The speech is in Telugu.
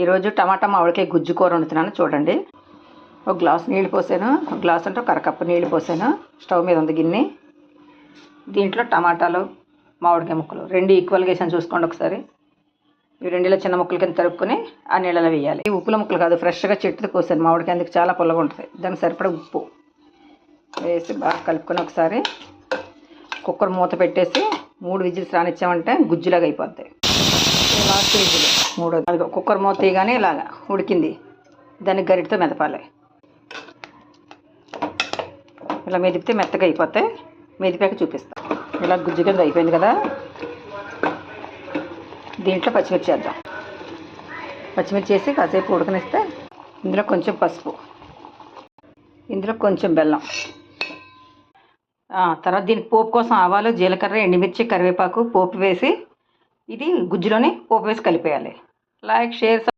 ఈరోజు టమాటా మామిడికాయ గుజ్జు కూర వండుతున్నాను చూడండి. ఒక గ్లాస్ నీళ్ళు పోసాను, ఒక గ్లాస్ అంటే ఒక అరకప్పు నీళ్ళు పోసాను. స్టవ్ మీద ఉంది గిన్నె. దీంట్లో టమాటాలు మామిడికాయ ముక్కలు రెండు ఈక్వల్గా వేసాను చూసుకోండి ఒకసారి. ఇవి రెండులో చిన్న ముక్కలు కింద తరుపుకొని ఆ నీళ్ళలో వేయాలి. ఈ ఉప్పుల ముక్కలు కాదు, ఫ్రెష్గా చెట్టుది కోసాను. మామిడికాయ అందుకు చాలా పుల్లగా ఉంటుంది. దానికి సరిపడా ఉప్పు వేసి బాగా కలుపుకొని ఒకసారి కుక్కర్ మూత పెట్టేసి 3 విజిల్స్ రానిచ్చామంటే గుజ్జులాగా అయిపోద్ది. Last whistle 3. అది కుక్కర్ మూత తీయగానే ఇలాగా ఉడికింది. దాన్ని గరిటతో మెదపాలి. ఇలా మెదిపితే మెత్తగా అయిపోతాయి. మెదిపాక చూపిస్తాం. ఇలా గుజ్జు కింద అయిపోయింది కదా. దీంట్లో పచ్చిమిర్చి వేద్దాం. పచ్చిమిర్చి వేసి కాసేపు ఉడకనిస్తే ఇందులో కొంచెం పసుపు, ఇందులో కొంచెం బెల్లం. తర్వాత దీనికి పోపు కోసం ఆవాలు, జీలకర్ర, ఎండుమిర్చి, కరివేపాకు పోపు వేసి ఇది గుజ్జులోనే పోపు వేసి కలిపేయాలి. Like, share.